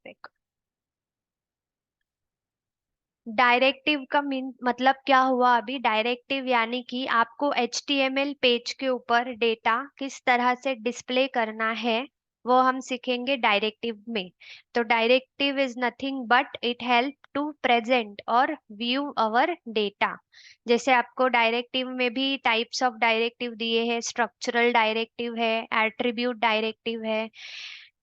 देखो, डायरेक्टिव का मीन मतलब क्या हुआ अभी, डायरेक्टिव यानी कि आपको HTML पेज के ऊपर डेटा किस तरह से डिस्प्ले करना है वो हम सीखेंगे डायरेक्टिव में। तो directive is nothing but it help to present और व्यू अवर डेटा। जैसे आपको डायरेक्टिव में भी टाइप्स ऑफ डायरेक्टिव दिए हैं, स्ट्रक्चरल डायरेक्टिव है, एट्रीब्यूट डायरेक्टिव है।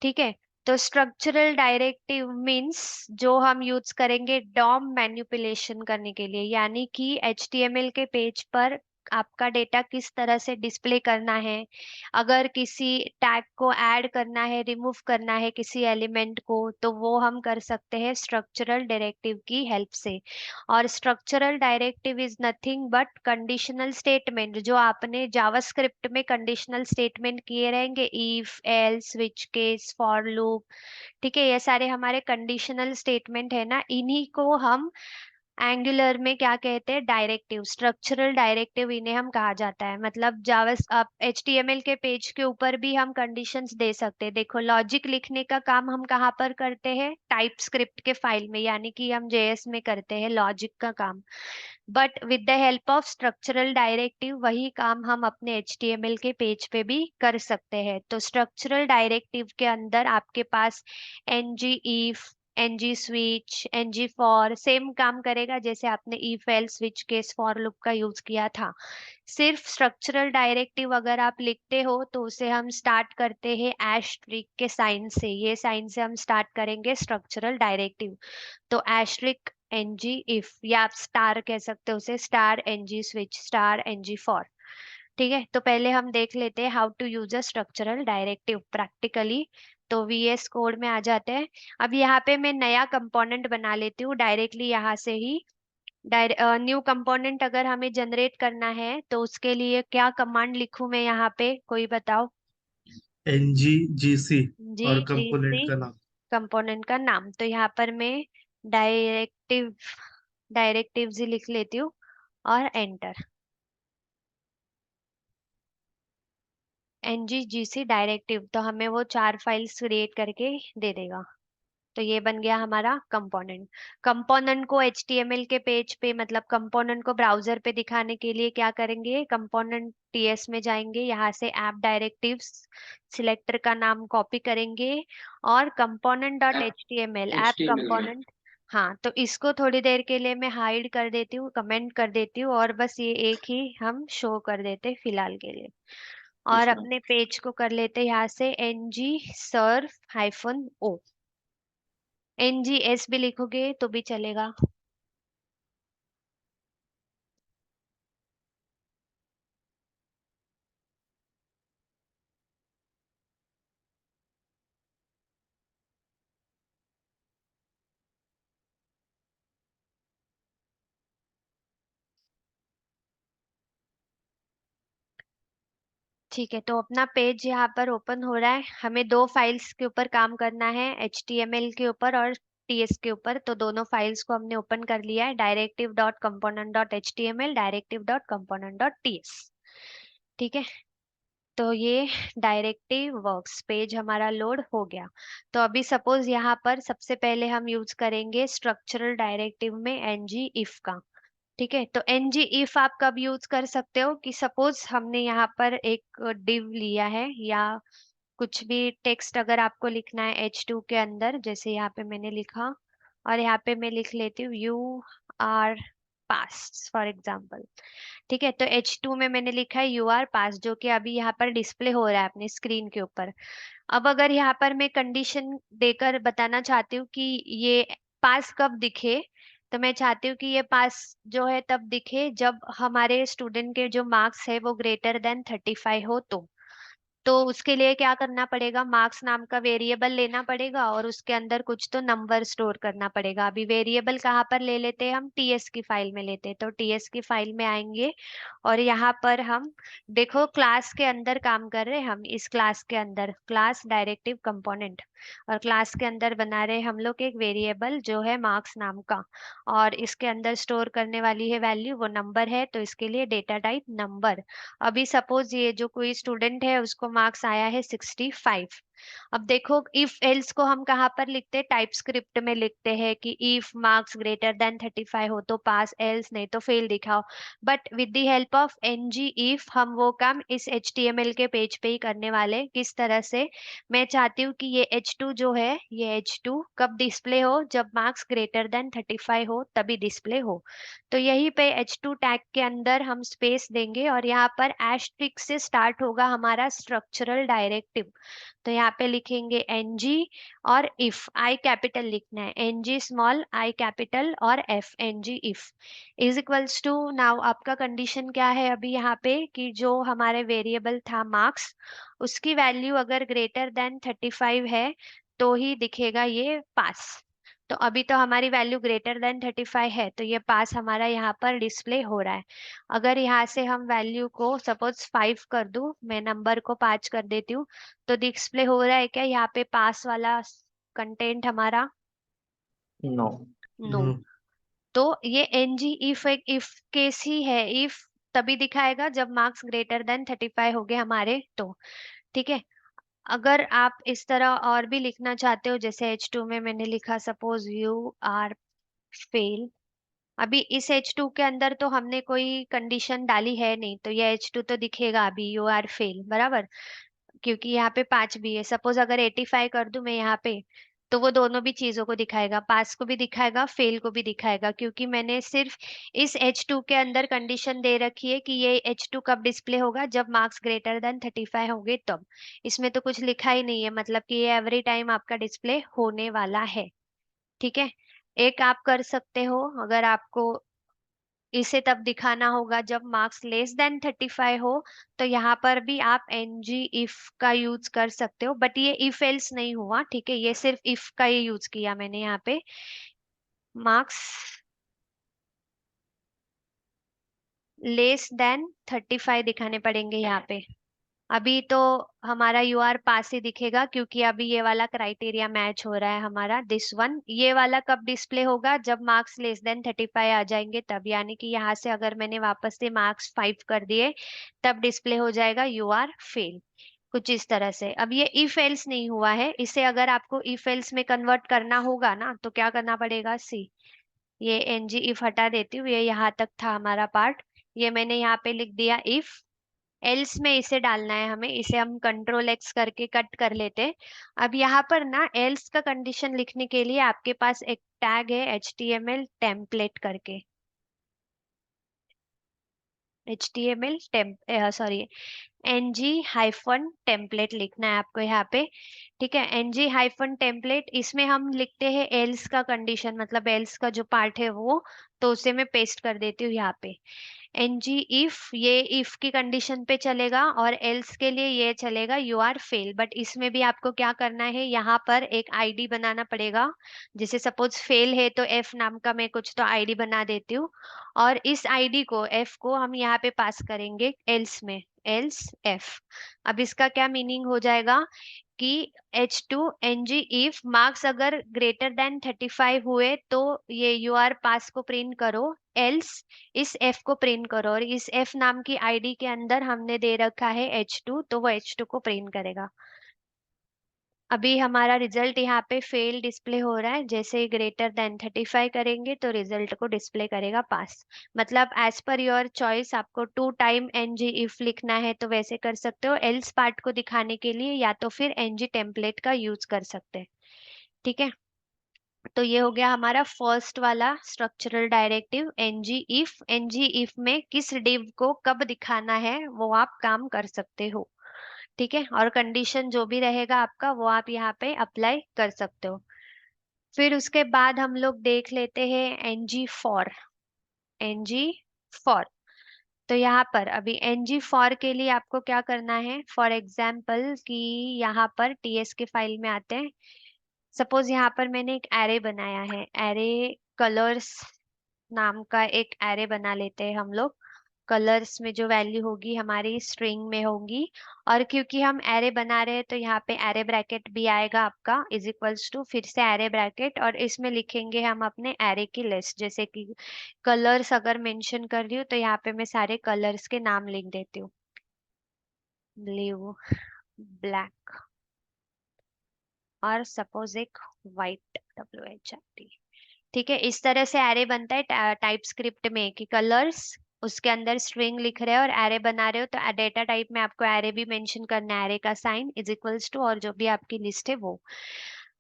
ठीक है। तो स्ट्रक्चरल डायरेक्टिव मींस जो हम यूज करेंगे डॉम मैनिपुलेशन करने के लिए, यानी कि HTML के पेज पर आपका डेटा किस तरह से डिस्प्ले करना है। अगर किसी टैग को ऐड करना है, रिमूव करना है किसी एलिमेंट को, तो वो हम कर सकते हैं स्ट्रक्चरल डायरेक्टिव की हेल्प से। और structural directive is nothing but conditional statement, जो आपने जावास्क्रिप्ट में कंडीशनल स्टेटमेंट किए रहेंगे, if, else, switch case, for loop. ठीक है, ये सारे हमारे कंडीशनल स्टेटमेंट है ना, इन्हीं को हम एंगुलर में क्या कहते हैं, डायरेक्टिव, स्ट्रक्चरल डायरेक्टिव इन्हें हम कहा जाता है। मतलब जावा आप HTML के पेज के ऊपर भी हम कंडीशंस दे सकते हैं। देखो, लॉजिक लिखने का काम हम कहाँ पर करते हैं, टाइप स्क्रिप्ट के फाइल में, यानी कि हम JS में करते हैं लॉजिक का काम। But with the help of structural directive वही काम हम अपने HTML के पेज पे भी कर सकते हैं। तो स्ट्रक्चरल डायरेक्टिव के अंदर आपके पास ng if, ng switch, ng for same काम करेगा जैसे आपने if else switch case for loop का यूज किया था। सिर्फ स्ट्रक्चरल डायरेक्टिव अगर आप लिखते हो तो उसे हम स्टार्ट करते हैं एस्ट्रिक के साइन से, ये साइन से हम स्टार्ट करेंगे स्ट्रक्चरल डायरेक्टिव। तो एस्ट्रिक एनजी इफ, या आप स्टार कह सकते हो उसे, star NG switch, star NG for. ठीक है, तो पहले हम देख लेते हैं how to use a structural directive practically. तो VS कोड में आ जाते हैं। अब यहाँ पे मैं नया कंपोनेंट बना लेती हूँ डायरेक्टली यहाँ से ही। न्यू कंपोनेंट अगर हमें जनरेट करना है तो उसके लिए क्या कमांड लिखूं मैं यहाँ पे, कोई बताओ। NGGC जी और जी सी, कंपोनेंट का नाम। कंपोनेंट का नाम। तो यहाँ पर मैं डायरेक्टिव, डायरेक्टिव्स ही लिख लेती हूँ और एंटर। NGGC डायरेक्टिव, तो हमें वो 4 फाइल्स क्रिएट करके दे देगा। तो ये बन गया हमारा कंपोनेंट। कंपोनेंट को HTML के पेज पे, मतलब कंपोनेंट को ब्राउजर पे दिखाने के लिए क्या करेंगे, कंपोनेंट TS में जाएंगे, यहाँ से ऐप डायरेक्टिव्स सिलेक्टर का नाम कॉपी करेंगे और component dot H T M L app HTML में। कंपोनेंट। हाँ, तो इसको थोड़ी देर के लिए मैं हाइड कर देती हूँ, कमेंट कर देती हूँ, और बस ये एक ही हम शो कर देते फिलहाल के लिए। और ठीक है। अपने पेज को कर लेते यहाँ से NG सर्फ -o। NGS भी लिखोगे तो भी चलेगा। ठीक है, तो अपना पेज यहाँ पर ओपन हो रहा है। हमें 2 फाइल्स के ऊपर काम करना है, HTML के ऊपर और TS के ऊपर। तो दोनों फाइल्स को हमने ओपन कर लिया है, directive dot component dot H T M L, directive dot component dot TS। ठीक है, तो ये डायरेक्टिव वर्क्स पेज हमारा लोड हो गया। तो अभी सपोज यहाँ पर सबसे पहले हम यूज करेंगे स्ट्रक्चरल डायरेक्टिव में ng if का। ठीक है, तो ng if आप कब यूज कर सकते हो कि सपोज हमने यहाँ पर एक div लिया है, या कुछ भी टेक्स्ट अगर आपको लिखना है H2 के अंदर, जैसे यहाँ पे मैंने लिखा, और यहाँ पे मैं लिख लेती हूँ you are pass for example. ठीक है, तो H2 में मैंने लिखा है यू आर पास, जो कि अभी यहाँ पर डिस्प्ले हो रहा है अपनी स्क्रीन के ऊपर। अब अगर यहाँ पर मैं कंडीशन देकर बताना चाहती हूँ कि ये पास कब दिखे, तो मैं चाहती हूँ कि ये पास जो है तब दिखे जब हमारे स्टूडेंट के जो मार्क्स है वो ग्रेटर देन 35 हो। तो उसके लिए क्या करना पड़ेगा, मार्क्स नाम का वेरिएबल लेना पड़ेगा और उसके अंदर कुछ तो नंबर स्टोर करना पड़ेगा। अभी वेरिएबल कहाँ पर ले लेते हैं हम, TS की फाइल में लेते हैं। तो TS की फाइल में आएंगे और यहाँ पर हम देखो क्लास के अंदर काम कर रहे हैं, हम इस क्लास के अंदर क्लास डायरेक्टिव कंपोनेंट, और क्लास के अंदर बना रहे हम लोग एक वेरिएबल जो है मार्क्स नाम का, और इसके अंदर स्टोर करने वाली है वैल्यू, वो नंबर है, तो इसके लिए डेटा टाइप नंबर। अभी सपोज ये जो कोई स्टूडेंट है उसको मार्क्स आया है 65, अब देखो इफ एल्स को हम कहाँ पर लिखते हैं, टाइप स्क्रिप्ट में लिखते हैं कि इफ मार्क्स ग्रेटर देन 35 हो तो पास, एल्स नहीं तो फेल दिखाओ। But with the help of NG if हम वो काम इस HTML के पेज पे ही करने वाले। किस तरह से, मैं चाहती हूँ कि ये H2 जो है, ये H2 कब डिस्प्ले हो, जब मार्क्स ग्रेटर देन 35 हो तभी डिस्प्ले हो। तो यहीं पे H2 टैग के अंदर हम स्पेस देंगे और यहाँ पर एस्ट्रिक से स्टार्ट होगा हमारा स्ट्रक्चरल डायरेक्टिव। तो यहाँ पे लिखेंगे एनजी और इफ, आई कैपिटल लिखना है, एनजी स्मॉल आई कैपिटल और F, NG if is equals to. Now आपका कंडीशन क्या है अभी यहाँ पे, कि जो हमारे वेरिएबल था मार्क्स, उसकी वैल्यू अगर ग्रेटर देन 35 है तो ही दिखेगा ये पास। तो अभी तो हमारी वैल्यू ग्रेटर देन 35 है तो ये पास हमारा यहाँ पर डिस्प्ले हो रहा है। अगर यहाँ से हम वैल्यू को सपोज 5 कर दूं, मैं नंबर को 5 कर देती हूँ, तो डिस्प्ले हो रहा है क्या यहाँ पे पास वाला कंटेंट हमारा? नो। नो। तो ये एनजी इफ केस ही है, इफ तभी दिखाएगा जब मार्क्स ग्रेटर देन 35 हो गए हमारे तो। ठीक है। अगर आप इस तरह और भी लिखना चाहते हो, जैसे H2 में मैंने लिखा सपोज यू आर फेल। अभी इस H2 के अंदर तो हमने कोई कंडीशन डाली है नहीं, तो ये H2 तो दिखेगा अभी यू आर फेल बराबर, क्योंकि यहाँ पे 5 भी है। सपोज अगर 85 कर दूं मैं यहाँ पे, तो वो दोनों भी चीजों को दिखाएगा, पास को भी दिखाएगा, फेल को भी दिखाएगा, क्योंकि मैंने सिर्फ इस H2 के अंदर कंडीशन दे रखी है कि ये H2 कब डिस्प्ले होगा, जब मार्क्स ग्रेटर देन 35 होंगे तब। इसमें तो कुछ लिखा ही नहीं है, मतलब कि ये एवरी टाइम आपका डिस्प्ले होने वाला है। ठीक है। एक आप कर सकते हो, अगर आपको इसे तब दिखाना होगा जब मार्क्स लेस देन 35 हो, तो यहाँ पर भी आप एनजी इफ का यूज कर सकते हो, बट ये इफ एल्स नहीं हुआ, ठीक है, ये सिर्फ इफ का ही यूज किया मैंने यहाँ पे। मार्क्स लेस देन 35 दिखाने पड़ेंगे यहाँ पे। अभी तो हमारा यू आर पास ही दिखेगा, क्योंकि अभी ये वाला क्राइटेरिया मैच हो रहा है हमारा, दिस वन। ये वाला कब डिस्प्ले होगा, जब मार्क्स लेस देन 35 आ जाएंगे तब, यानी कि यहाँ से अगर मैंने वापस से मार्क्स 5 कर दिए तब डिस्प्ले हो जाएगा यू आर फेल। कुछ इस तरह से। अब ये इफ एल्स नहीं हुआ है, इसे अगर आपको इफ एल्स में कन्वर्ट करना होगा ना, तो क्या करना पड़ेगा, सी, ये एनजी इफ हटा देती हूँ, ये यहाँ तक था हमारा पार्ट, ये मैंने यहाँ पे लिख दिया इफ। एल्स में इसे डालना है हमें, इसे हम कंट्रोल एक्स करके कट कर लेते हैं। अब यहाँ पर ना एल्स का कंडीशन लिखने के लिए आपके पास एक टैग है HTML टेम्पलेट करके, HTML सॉरी, NG-टेम्पलेट लिखना है आपको यहाँ पे। ठीक है, NG-टेम्पलेट, इसमें हम लिखते हैं एल्स का कंडीशन, मतलब एल्स का जो पार्ट है वो, तो उसे मैं पेस्ट कर देती हूँ यहाँ पे। एनजी इफ, ये इफ की कंडीशन पे चलेगा, और एल्स के लिए ये चलेगा यू आर फेल। बट इसमें भी आपको क्या करना है, यहाँ पर एक आईडी बनाना पड़ेगा। जैसे सपोज फेल है तो एफ नाम का मैं कुछ तो आईडी बना देती हूँ, और इस आईडी को, एफ को हम यहाँ पे पास करेंगे एल्स में, एल्स एफ। अब इसका क्या मीनिंग हो जाएगा कि H2 NG इफ मार्क्स अगर ग्रेटर देन 35 हुए तो ये यू आर पास को प्रिंट करो, एल्स इस F को प्रिंट करो, और इस F नाम की आईडी के अंदर हमने दे रखा है H2, तो वो H2 को प्रिंट करेगा। अभी हमारा रिजल्ट यहाँ पे फेल डिस्प्ले हो रहा है, जैसे ही ग्रेटर देन 35 करेंगे तो रिजल्ट को डिस्प्ले करेगा पास। मतलब एज पर योर चॉइस, आपको 2 टाइम NG इफ लिखना है तो वैसे कर सकते हो, एल्स पार्ट को दिखाने के लिए या तो फिर NG टेम्पलेट का यूज कर सकते हैं। ठीक है। तो ये हो गया हमारा फर्स्ट वाला structural directive NG if. NG if में किस डिव को कब दिखाना है वो आप काम कर सकते हो। ठीक है, और कंडीशन जो भी रहेगा आपका वो आप यहाँ पे अप्लाई कर सकते हो। फिर उसके बाद हम लोग देख लेते हैं NG फॉर। NG फॉर, तो यहाँ पर अभी NG फॉर के लिए आपको क्या करना है, फॉर एग्जाम्पल कि यहाँ पर TS के फाइल में आते हैं। सपोज यहाँ पर मैंने एक एरे बनाया है, एरे कलर्स नाम का एक एरे बना लेते हैं हम लोग। कलर्स में जो वैल्यू होगी हमारी स्ट्रिंग में होगी, और क्योंकि हम एरे बना रहे हैं तो यहाँ पे एरे ब्रैकेट भी आएगा आपका, इज इक्वल्स टू फिर से एरे ब्रैकेट, और इसमें लिखेंगे हम अपने एरे की लिस्ट। जैसे कि कलर्स अगर मेंशन कर रही हूँ तो यहाँ पे मैं सारे कलर्स के नाम लिख देती हूँ, ब्लू, ब्लैक, और सपोज एक वाइट WHIT। ठीक है, इस तरह से एरे बनता है टाइप स्क्रिप्ट में कि कलर्स, उसके अंदर स्ट्रिंग लिख रहे हो और एरे बना रहे हो, तो डेटा टाइप में आपको एरे भी मेंशन करना है, एरे का साइन इज इक्वल्स टू और जो भी आपकी लिस्ट है वो।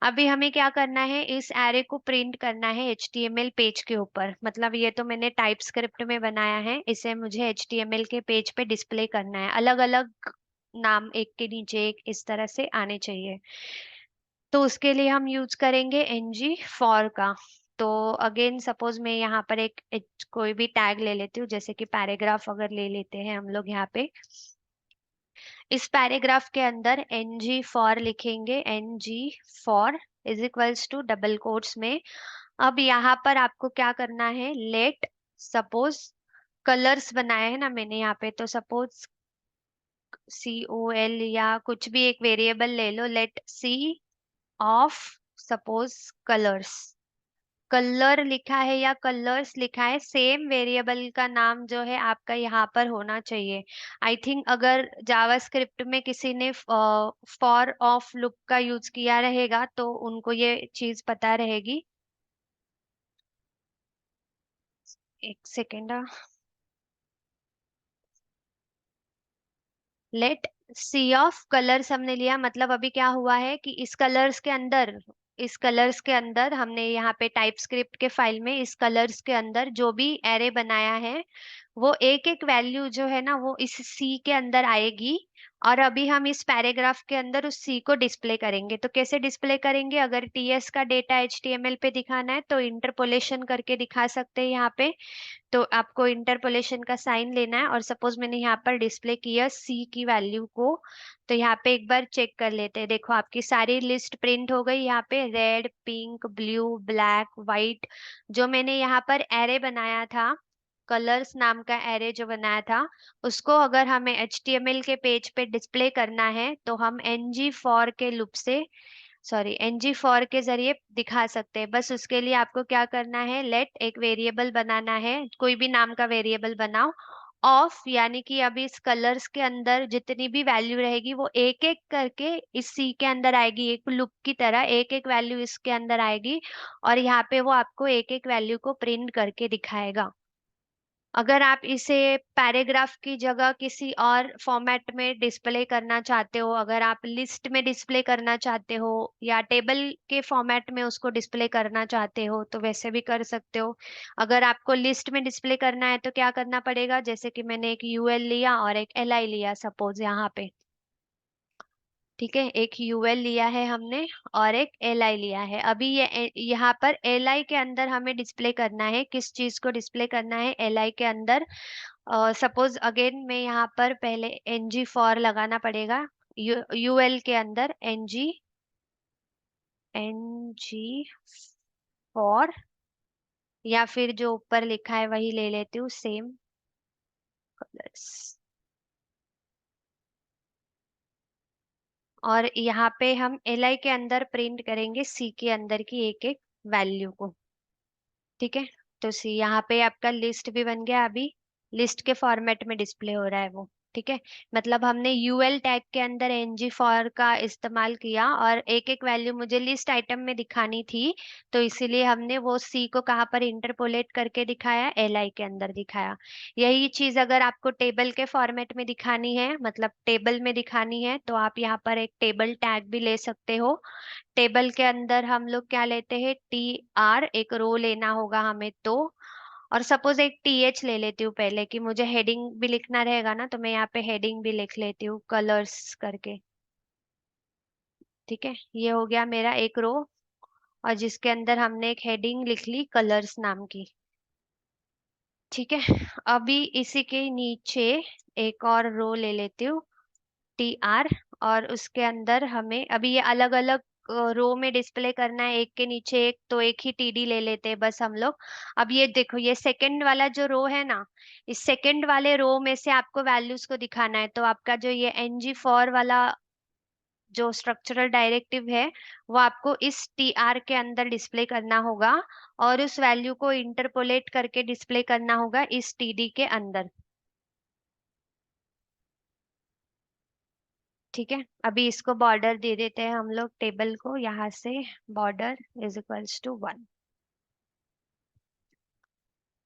अभी हमें क्या करना है, इस एरे को प्रिंट करना है HTML पेज के ऊपर। मतलब ये तो मैंने टाइप स्क्रिप्ट में बनाया है, इसे मुझे HTML के पेज पे डिस्प्ले करना है, अलग अलग नाम एक के नीचे एक इस तरह से आने चाहिए। तो उसके लिए हम यूज करेंगे ng का। तो अगेन सपोज मैं यहाँ पर कोई भी टैग ले लेती हूँ, जैसे कि पैराग्राफ अगर ले लेते हैं हम लोग यहाँ पे। इस पैराग्राफ के अंदर ng लिखेंगे, ng is equals to double quotes में। अब यहाँ पर आपको क्या करना है, लेट सपोज कलर्स बनाए हैं ना मैंने यहाँ पे, तो सपोज COL या कुछ भी एक वेरिएबल ले लो, let see of suppose colours. Colour लिखा है या कलर्स लिखा है, सेम वेरिएबल का नाम जो है आपका यहाँ पर होना चाहिए। आई थिंक अगर जावास्क्रिप्ट में किसी ने फॉर ऑफ लूप का यूज किया रहेगा तो उनको ये चीज पता रहेगी। एक second. Late see of colours हमने लिया, मतलब अभी क्या हुआ है कि इस कलर्स के अंदर हमने यहाँ पे टाइप स्क्रिप्ट के फाइल में इस कलर्स के अंदर जो भी एरे बनाया है, वो एक एक वैल्यू जो है ना वो इस सी के अंदर आएगी। और अभी हम इस पैराग्राफ के अंदर उस सी को डिस्प्ले करेंगे। तो कैसे डिस्प्ले करेंगे, अगर TS का डेटा HTML पे दिखाना है तो इंटरपोलेशन करके दिखा सकते हैं यहाँ पे। तो आपको इंटरपोलेशन का साइन लेना है, और सपोज मैंने यहाँ पर डिस्प्ले किया सी की वैल्यू को। तो यहाँ पे एक बार चेक कर लेते हैं, देखो आपकी सारी लिस्ट प्रिंट हो गई यहाँ पे, red pink blue black white. जो मैंने यहाँ पर एरे बनाया था, कलर्स नाम का एरे जो बनाया था, उसको अगर हमें HTML के पेज पे डिस्प्ले करना है तो हम ng के लूप से, सॉरी ng के जरिए दिखा सकते हैं। बस उसके लिए आपको क्या करना है, लेट एक वेरिएबल बनाना है, कोई भी नाम का वेरिएबल बनाओ। ऑफ यानी कि अभी इस कलर्स के अंदर जितनी भी वैल्यू रहेगी वो एक एक करके इस सी के अंदर आएगी, एक लूप की तरह एक एक वैल्यू इसके अंदर आएगी। और यहाँ पे वो आपको एक एक वैल्यू को प्रिंट करके दिखाएगा। अगर आप इसे पैराग्राफ की जगह किसी और फॉर्मेट में डिस्प्ले करना चाहते हो, अगर आप लिस्ट में डिस्प्ले करना चाहते हो या टेबल के फॉर्मेट में उसको डिस्प्ले करना चाहते हो तो वैसे भी कर सकते हो। अगर आपको लिस्ट में डिस्प्ले करना है तो क्या करना पड़ेगा, जैसे कि मैंने एक UL लिया और एक LI लिया सपोज यहाँ पे। ठीक है, एक UL लिया है हमने और एक LI लिया है। अभी यहाँ पर LI के अंदर हमें डिस्प्ले करना है, किस चीज को डिस्प्ले करना है LI के अंदर। सपोज अगेन मैं यहाँ पर पहले ng लगाना पड़ेगा, UL के अंदर ng या फिर जो ऊपर लिखा है वही ले लेती हूँ, सेम कलर्स। और यहाँ पे हम LI के अंदर प्रिंट करेंगे सी के अंदर की एक एक वैल्यू को। ठीक है, तो सी यहाँ पे आपका लिस्ट भी बन गया, अभी लिस्ट के फॉर्मेट में डिस्प्ले हो रहा है वो। ठीक है, मतलब हमने UL टैग के अंदर ng का इस्तेमाल किया और एक एक वैल्यू मुझे लिस्ट आइटम में दिखानी थी, तो इसीलिए हमने वो सी को कहाँ पर इंटरपोलेट करके दिखाया, LI के अंदर दिखाया। यही चीज अगर आपको टेबल के फॉर्मेट में दिखानी है, मतलब टेबल में दिखानी है, तो आप यहाँ पर एक टेबल टैग भी ले सकते हो। टेबल के अंदर हम लोग क्या लेते हैं, TR एक रो लेना होगा हमें तो। और सपोज एक TH ले लेती हूँ पहले, कि मुझे हेडिंग भी लिखना रहेगा ना, तो मैं यहाँ पे हेडिंग भी लिख लेती हूँ कलर्स करके। ठीक है, ये हो गया मेरा एक रो, और जिसके अंदर हमने एक हेडिंग लिख ली कलर्स नाम की। ठीक है, अभी इसी के नीचे एक और रो ले लेती हूँ, TR। और उसके अंदर हमें अभी ये अलग अलग रो में डिस्प्ले करना है, एक के नीचे एक, तो एक ही TD ले लेते हैं बस हम लोग। अब ये देखो, ये सेकंड वाला जो रो है ना, इस सेकंड वाले रो में से आपको वैल्यूज को दिखाना है, तो आपका जो ये ng वाला जो स्ट्रक्चरल डायरेक्टिव है वो आपको इस TR के अंदर डिस्प्ले करना होगा, और उस वैल्यू को इंटरपोलेट करके डिस्प्ले करना होगा इस TD के अंदर। ठीक है, अभी इसको बॉर्डर दे देते हैं हम लोग टेबल को, यहाँ से बॉर्डर इज इक्वल्स टू 1।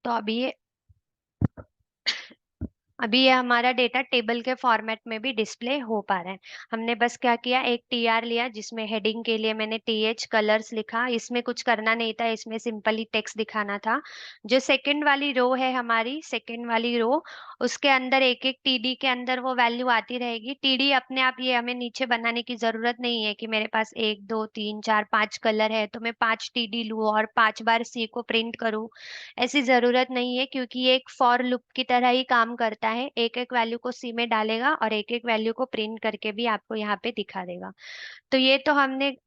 तो अभी ये हमारा डेटा टेबल के फॉर्मेट में भी डिस्प्ले हो पा रहा है। हमने बस क्या किया, एक टीआर लिया जिसमें हेडिंग के लिए मैंने टीएच कलर्स लिखा, इसमें कुछ करना नहीं था, इसमें सिंपली टेक्स्ट दिखाना था। जो सेकंड वाली रो है हमारी, सेकंड वाली रो, उसके अंदर एक एक टीडी के अंदर वो वैल्यू आती रहेगी। टीडी अपने आप ये हमें नीचे बनाने की जरूरत नहीं है कि मेरे पास 1 2 3 4 5 कलर है तो मैं 5 टीडी लूँ और 5 बार सी को प्रिंट करूँ। ऐसी जरूरत नहीं है, क्योंकि ये एक फॉर लूप की तरह ही काम करता है। एक एक वैल्यू को सी में डालेगा और एक एक वैल्यू को प्रिंट करके भी आपको यहाँ पे दिखा देगा। तो ये तो हमने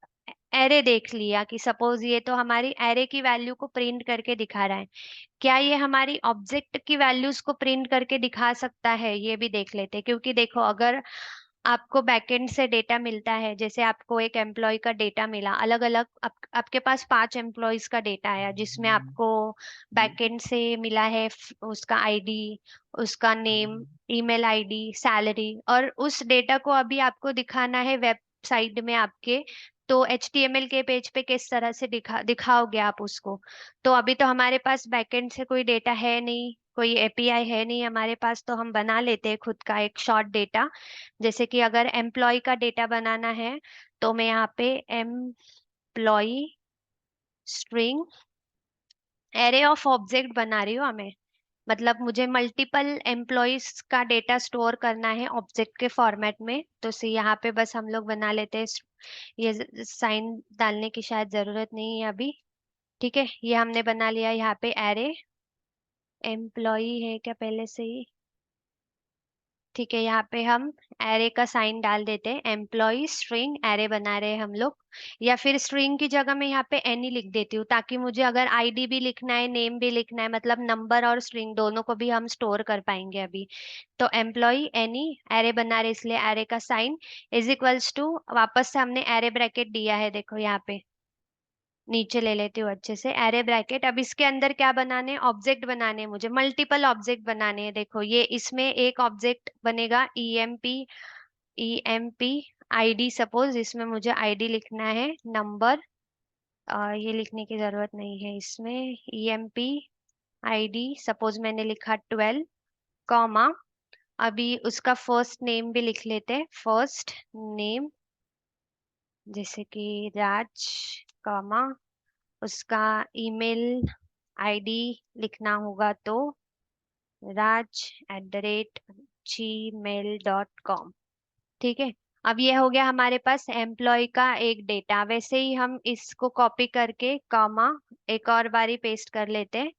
एरे देख लिया कि सपोज ये तो हमारी एरे की वैल्यू को प्रिंट करके दिखा रहा है। क्या ये हमारी ऑब्जेक्ट की वैल्यूज को प्रिंट करके दिखा सकता है, ये भी देख लेते हैं। क्योंकि देखो, अगर आपको बैकएंड से डेटा मिलता है, जैसे आपको एक एम्प्लॉय का डेटा मिला, अलग अलग आपके पास 5 एम्प्लॉयज का डेटा आया जिसमें आपको बैकएंड से मिला है उसका आईडी, उसका नेम, ईमेल आईडी, सैलरी, और उस डेटा को अभी आपको दिखाना है वेबसाइट में आपके। तो एचटीएमएल के पेज पे किस तरह से दिखाओगे आप उसको। तो अभी तो हमारे पास बैकएंड से कोई डेटा है नहीं, कोई एपीआई है नहीं हमारे पास, तो हम बना लेते हैं खुद का एक शॉर्ट डेटा। जैसे कि अगर एम्प्लॉय का डेटा बनाना है तो मैं यहाँ पे employ string array of object बना रही हूँ हमें। मतलब मुझे मल्टीपल एम्प्लॉयज का डेटा स्टोर करना है ऑब्जेक्ट के फॉर्मेट में। तो यहाँ पे बस हम लोग बना लेते हैं, ये साइन डालने की शायद जरूरत नहीं है अभी। ठीक है, ये हमने बना लिया। यहाँ पे एरे एम्प्लॉय है क्या पहले से ही? ठीक है, यहाँ पे हम एरे का साइन डाल देते हैं। एम्प्लॉय स्ट्रिंग एरे बना रहे हैं हम लोग, या फिर स्ट्रिंग की जगह मैं यहाँ पे एनी लिख देती हूँ, ताकि मुझे अगर आईडी भी लिखना है, नेम भी लिखना है, मतलब नंबर और स्ट्रिंग दोनों को भी हम स्टोर कर पाएंगे अभी। तो एम्प्लॉय एनी एरे बना रहे, इसलिए एरे का साइन इज इक्वल्स टू, वापस से हमने एरे ब्रैकेट दिया है, देखो यहाँ पे नीचे ले लेती हूँ अच्छे से एरे ब्रैकेट। अब इसके अंदर क्या बनाने, ऑब्जेक्ट बनाने, मुझे मल्टीपल ऑब्जेक्ट बनाने हैं। देखो ये इसमें एक ऑब्जेक्ट बनेगा ईएमपी आईडी, सपोज इसमें मुझे आईडी लिखना है, नंबर, ये लिखने की जरूरत नहीं है इसमें। ईएमपी आईडी सपोज मैंने लिखा 12, कॉमा, अभी उसका फर्स्ट नेम भी लिख लेते हैं, फर्स्ट नेम जैसे कि राज, कॉमा, उसका ईमेल आईडी लिखना होगा तो raj@gmail.com। ठीक है, अब ये हो गया हमारे पास एम्प्लॉय का एक डेटा। वैसे ही हम इसको कॉपी करके कॉमा एक और बारी पेस्ट कर लेते हैं।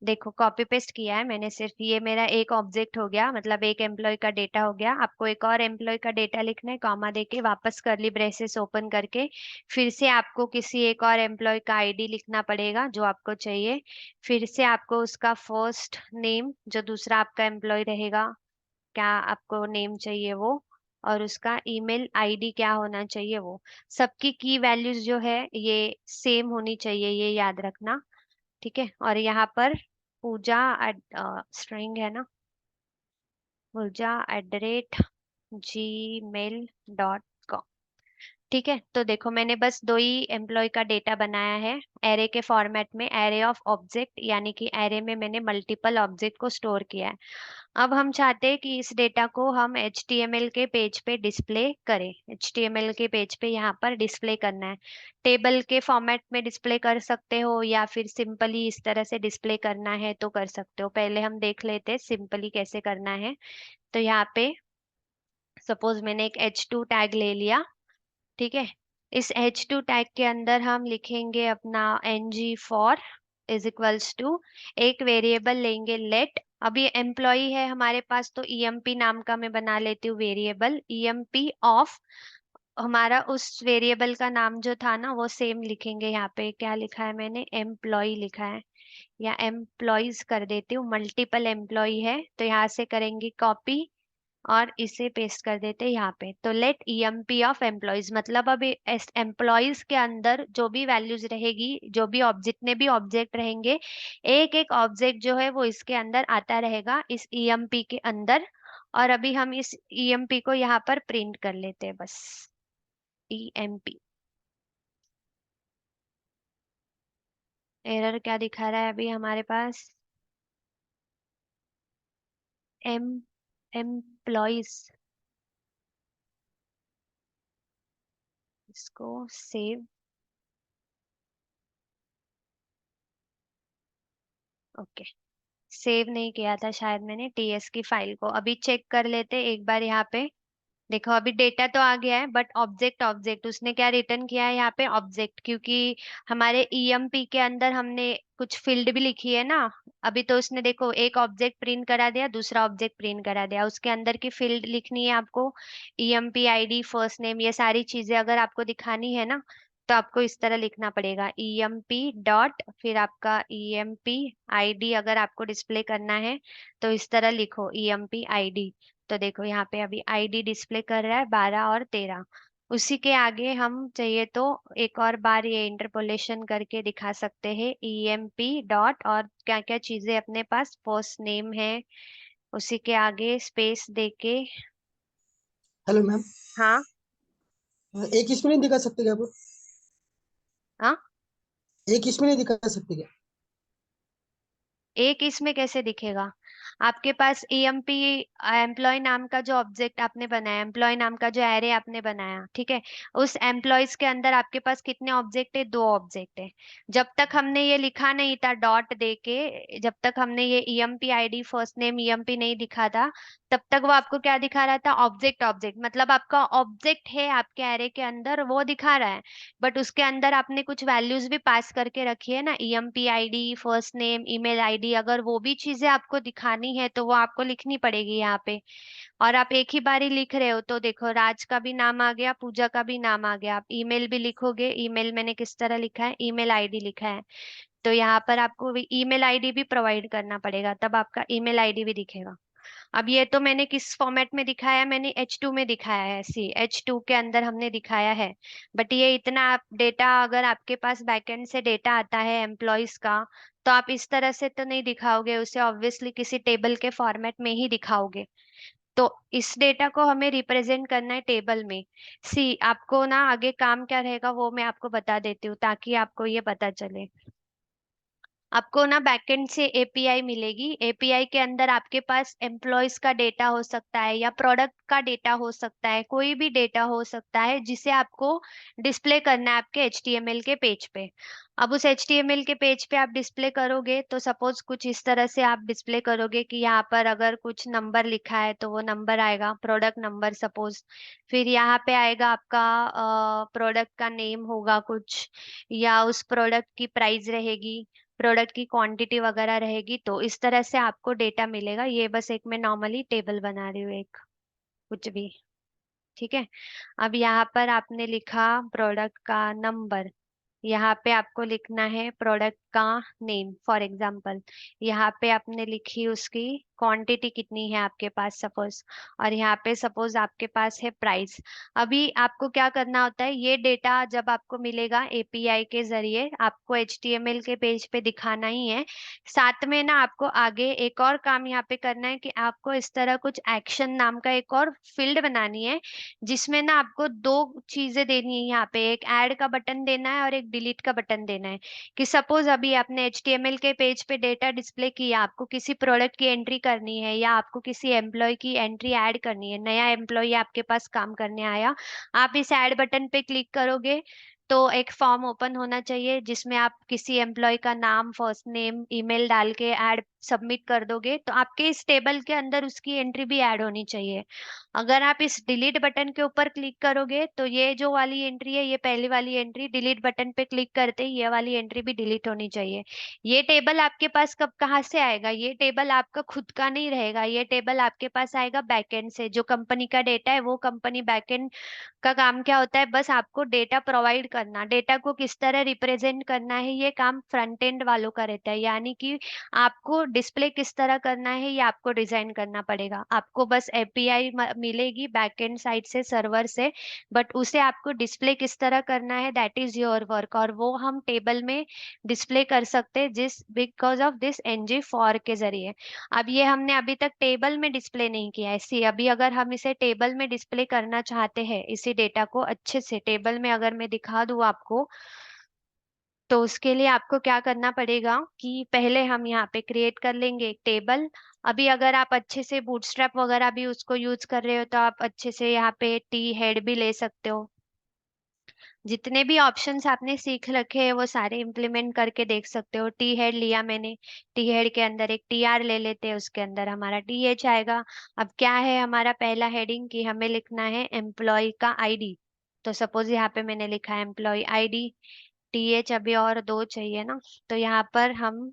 देखो कॉपी पेस्ट किया है मैंने, सिर्फ ये मेरा एक ऑब्जेक्ट हो गया, मतलब एक एम्प्लॉय का डेटा हो गया। आपको एक और एम्प्लॉय का डेटा लिखना है, कॉमा देके वापस करली ब्रेसेस ओपन करके फिर से आपको किसी एक और एम्प्लॉय का आईडी लिखना पड़ेगा जो आपको चाहिए। फिर से आपको उसका फर्स्ट नेम, जो दूसरा आपका एम्प्लॉय रहेगा, क्या आपको नेम चाहिए वो, और उसका ईमेल आईडी क्या होना चाहिए वो। सबकी की वैल्यूज जो है ये सेम होनी चाहिए, ये याद रखना। ठीक है, और यहाँ पर पूजा स्ट्रिंग है ना, पूजा@gmail.com। ठीक है, तो देखो मैंने बस दो ही एम्प्लॉय का डेटा बनाया है एरे के फॉर्मेट में, एरे ऑफ ऑब्जेक्ट, यानी कि एरे में मैंने मल्टीपल ऑब्जेक्ट को स्टोर किया है। अब हम चाहते हैं कि इस डेटा को हम HTML के पेज पे डिस्प्ले करें। HTML के पेज पे यहाँ पर डिस्प्ले करना है। टेबल के फॉर्मेट में डिस्प्ले कर सकते हो, या फिर सिंपली इस तरह से डिस्प्ले करना है तो कर सकते हो। पहले हम देख लेते हैं सिंपली कैसे करना है। तो यहाँ पे सपोज मैंने एक H2 टैग ले लिया। ठीक है, इस H2 टैग के अंदर हम लिखेंगे अपना ng for is equals to, एक वेरिएबल लेंगे लेट। अभी एम्प्लॉय है हमारे पास तो emp नाम का मैं बना लेती हूँ वेरिएबल, emp ऑफ, हमारा उस वेरिएबल का नाम जो था ना वो सेम लिखेंगे। यहाँ पे क्या लिखा है मैंने, एम्प्लॉय लिखा है, या एम्प्लॉयज कर देती हूँ, मल्टीपल एम्प्लॉय है तो यहाँ से करेंगे कॉपी और इसे पेस्ट कर देते हैं यहाँ पे। तो लेट emp ऑफ एम्प्लॉयज, मतलब अब एम्प्लॉयज के अंदर जो भी वैल्यूज रहेगी, जो भी ऑब्जेक्ट, जितने भी ऑब्जेक्ट रहेंगे, एक एक ऑब्जेक्ट जो है वो इसके अंदर आता रहेगा, इस emp के अंदर। और अभी हम इस ईएमपी को यहाँ पर प्रिंट कर लेते हैं बस। ईएमपी एरर क्या दिखा रहा है अभी हमारे पास? एम एम्प्लॉइज, इसको सेव। ओके, सेव नहीं किया था शायद मैंने टीएस की फाइल को। अभी चेक कर लेते एक बार यहाँ पे। देखो अभी डेटा तो आ गया है, बट ऑब्जेक्ट ऑब्जेक्ट उसने क्या रिटर्न किया है यहाँ पे? ऑब्जेक्ट, क्योंकि हमारे ईएमपी के अंदर हमने कुछ फील्ड भी लिखी है ना। अभी तो उसने देखो एक ऑब्जेक्ट प्रिंट करा दिया, दूसरा ऑब्जेक्ट प्रिंट करा दिया, उसके अंदर की फील्ड लिखनी है आपको। ईएमपी आईडी, फर्स्ट नेम, ये सारी चीजें अगर आपको दिखानी है ना, तो आपको इस तरह लिखना पड़ेगा। ईएमपी डॉट, फिर आपका ईएमपी आईडी अगर आपको डिस्प्ले करना है तो इस तरह लिखो, ईएमपी आईडी। तो देखो यहाँ पे अभी आईडी डिस्प्ले कर रहा है 12 और 13। उसी के आगे हम चाहिए तो एक और बार ये इंटरपोलेशन करके दिखा सकते हैं। ईएमपी डॉट और क्या क्या चीजें अपने पास, फर्स्ट नेम है, उसी के आगे स्पेस देके। Hello ma'am. हाँ। एक इसमें नहीं दिखा सकते क्या आप? हाँ, एक इसमें नहीं दिखा सकते क्या? एक इसमें कैसे दिखेगा? आपके पास ईएमपी एम्प्लॉय नाम का जो ऑब्जेक्ट आपने बनाया, एम्प्लॉय नाम का जो एरे आपने बनाया, ठीक है, उस एम्प्लॉयज के अंदर आपके पास कितने ऑब्जेक्ट है? 2 ऑब्जेक्ट है। जब तक हमने ये लिखा नहीं था डॉट दे के, जब तक हमने ये EMP ID first name EMP नहीं दिखा था, तब तक वो आपको क्या दिखा रहा था? ऑब्जेक्ट ऑब्जेक्ट, मतलब आपका ऑब्जेक्ट है आपके एरे के अंदर, वो दिखा रहा है। बट उसके अंदर आपने कुछ वैल्यूज भी पास करके रखी है ना, EMP ID, first name, email ID. अगर वो भी चीजें आपको दिखानी है तो वो आपको लिखनी पड़ेगी यहाँ पे। और आप एक ही बारी लिख रहे हो तो देखो, राज का भी नाम आ गया, पूजा का भी नाम आ गया। आप ईमेल भी लिखोगे, ईमेल मैंने किस तरह लिखा है? ईमेल आईडी लिखा है। तो यहाँ पर आपको ईमेल आईडी भी प्रोवाइड करना पड़ेगा, तब आपका ईमेल आईडी भी दिखेगा। अब ये तो मैंने किस फॉर्मेट में दिखाया? मैंने H2 में दिखाया है, सी H2 के अंदर हमने दिखाया है। बट ये इतना आप डेटा, अगर आपके पास बैकएंड से डेटा आता है एम्प्लॉयज का, तो आप इस तरह से तो नहीं दिखाओगे उसे, ऑब्वियसली किसी टेबल के फॉर्मेट में ही दिखाओगे। तो इस डेटा को हमें रिप्रेजेंट करना है टेबल में। सी आपको ना आगे काम क्या रहेगा वो मैं आपको बता देती हूँ, ताकि आपको ये पता चले। आपको ना बैकएंड से एपीआई मिलेगी। एपीआई के अंदर आपके पास एम्प्लॉयज का डेटा हो सकता है, या प्रोडक्ट का डेटा हो सकता है, कोई भी डेटा हो सकता है जिसे आपको डिस्प्ले करना है आपके एचटीएमएल के पेज पे। अब उस एचटीएमएल के पेज पे आप डिस्प्ले करोगे तो सपोज कुछ इस तरह से आप डिस्प्ले करोगे कि यहाँ पर अगर कुछ नंबर लिखा है तो वो नंबर आएगा, प्रोडक्ट नंबर सपोज। फिर यहाँ पे आएगा आपका प्रोडक्ट का नेम होगा कुछ, या उस प्रोडक्ट की प्राइस रहेगी, प्रोडक्ट की क्वांटिटी वगैरह रहेगी। तो इस तरह से आपको डेटा मिलेगा। ये बस एक मैं नॉर्मली टेबल बना रही हूँ एक, कुछ भी। ठीक है। अब यहाँ पर आपने लिखा प्रोडक्ट का नंबर, यहाँ पे आपको लिखना है प्रोडक्ट का नेम फॉर एग्जांपल। यहाँ पे आपने लिखी उसकी क्वांटिटी कितनी है आपके पास सपोज, और यहाँ पे सपोज आपके पास है प्राइस। अभी आपको क्या करना होता है, ये डेटा जब आपको मिलेगा एपीआई के जरिए, आपको एचटीएमएल के पेज पे दिखाना ही है। साथ में ना आपको आगे एक और काम यहाँ पे करना है कि आपको इस तरह कुछ एक्शन नाम का एक और फील्ड बनानी है, जिसमें ना आपको 2 चीजें देनी है। यहाँ पे एक ऐड का बटन देना है और एक डिलीट का बटन देना है। कि सपोज अभी आपने एचटीएमएल के पेज पे डेटा डिस्प्ले किया, आपको किसी प्रोडक्ट की एंट्री करनी है, या आपको किसी एम्प्लॉय की एंट्री ऐड करनी है, नया एम्प्लॉय आपके पास काम करने आया, आप इस ऐड बटन पे क्लिक करोगे तो एक फॉर्म ओपन होना चाहिए जिसमें आप किसी एम्प्लॉय का नाम, फर्स्ट नेम, ईमेल डाल के ऐड सबमिट कर दोगे, तो आपके इस टेबल के अंदर उसकी एंट्री भी ऐड होनी चाहिए। अगर आप इस डिलीट बटन के ऊपर क्लिक करोगे तो ये जो वाली एंट्री है, ये पहली वाली एंट्री, डिलीट बटन पे क्लिक करते ही ये वाली एंट्री भी डिलीट होनी चाहिए। ये टेबल आपके पास कब कहाँ से आएगा? ये टेबल आपका खुद का नहीं रहेगा, ये टेबल आपके पास आएगा बैकएंड से। जो कंपनी का डेटा है वो कंपनी बैकएंड का काम क्या होता है? बस आपको डेटा प्रोवाइड करना, डेटा को किस तरह रिप्रेजेंट करना है ये काम फ्रंट एंड वालों का रहता है। यानी कि आपको डिस्प्ले किस तरह करना है ये आपको डिजाइन करना पड़ेगा। आपको बस एपीआई मिलेगी बैकएंड साइड से, सर्वर से, बट उसे आपको डिस्प्ले किस तरह करना है दैट इज योर वर्क, और वो हम टेबल में डिस्प्ले कर सकते हैं जिस because of this NG for के जरिए। अब ये हमने अभी तक टेबल में डिस्प्ले नहीं किया है। सी अभी अगर हम इसे टेबल में डिस्प्ले करना चाहते हैं, इसी डेटा को अच्छे से टेबल में अगर मैं दिखा दूं आपको, तो उसके लिए आपको क्या करना पड़ेगा कि पहले हम यहाँ पे क्रिएट कर लेंगे एक टेबल। अभी अगर आप अच्छे से बूटस्ट्रैप वगैरह भी उसको यूज कर रहे हो तो आप अच्छे से यहाँ पे टी हेड भी ले सकते हो। जितने भी ऑप्शंस आपने सीख रखे हैं वो सारे इम्प्लीमेंट करके देख सकते हो। टी हेड लिया मैंने, टी हेड के अंदर एक टी आर ले लेते हैं, उसके अंदर हमारा टी एच आएगा। अब क्या है हमारा पहला हेडिंग कि हमें लिखना है एम्प्लॉय का आईडी। तो सपोज यहाँ पे मैंने लिखा है एम्प्लॉय आईडी, टी एच अभी और दो चाहिए ना, तो यहाँ पर हम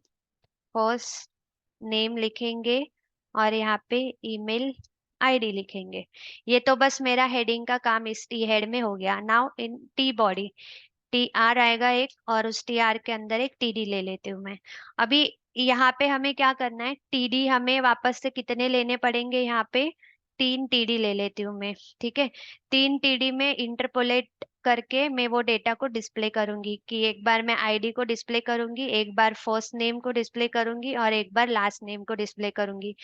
फर्स्ट नेम लिखेंगे और यहाँ पे ईमेल आईडी लिखेंगे। ये तो बस मेरा हेडिंग का काम इस टी हेड में हो गया। Now in T body, T R आएगा एक, और उस टी आर के अंदर एक टीडी ले लेती हूँ मैं। अभी यहाँ पे हमें क्या करना है, टीडी हमें वापस से कितने लेने पड़ेंगे, यहाँ पे 3 टीडी ले लेती हूँ मैं। ठीक है, 3 टीडी में इंटरपोलेट करके मैं वो डेटा को डिस्प्ले करूंगी कि एक बार मैं आईडी को डिस्प्ले करूंगी, एक बार फर्स्ट नेम को डिस्प्ले करूंगी और एक बार लास्ट नेम को डिस्प्ले करूंगी।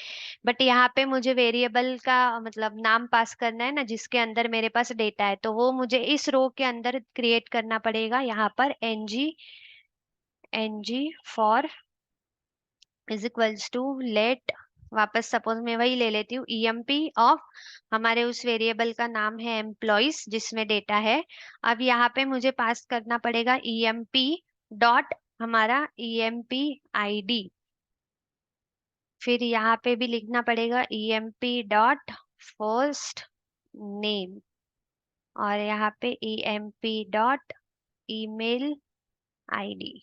बट यहाँ पे मुझे वेरिएबल का मतलब नाम पास करना है ना जिसके अंदर मेरे पास डेटा है, तो वो मुझे इस रो के अंदर क्रिएट करना पड़ेगा। यहाँ पर NG, NG for is equals to let, वापस सपोज मैं वही ले लेती हूँ, ईएमपी ऑफ हमारे उस वेरिएबल का नाम है एम्प्लॉयज जिसमें डेटा है। अब यहाँ पे मुझे पास करना पड़ेगा ईएमपी डॉट हमारा ईएमपी आईडी, फिर यहाँ पे भी लिखना पड़ेगा ईएमपी डॉट फर्स्ट नेम, और यहाँ पे ईएमपी डॉट ईमेल आईडी।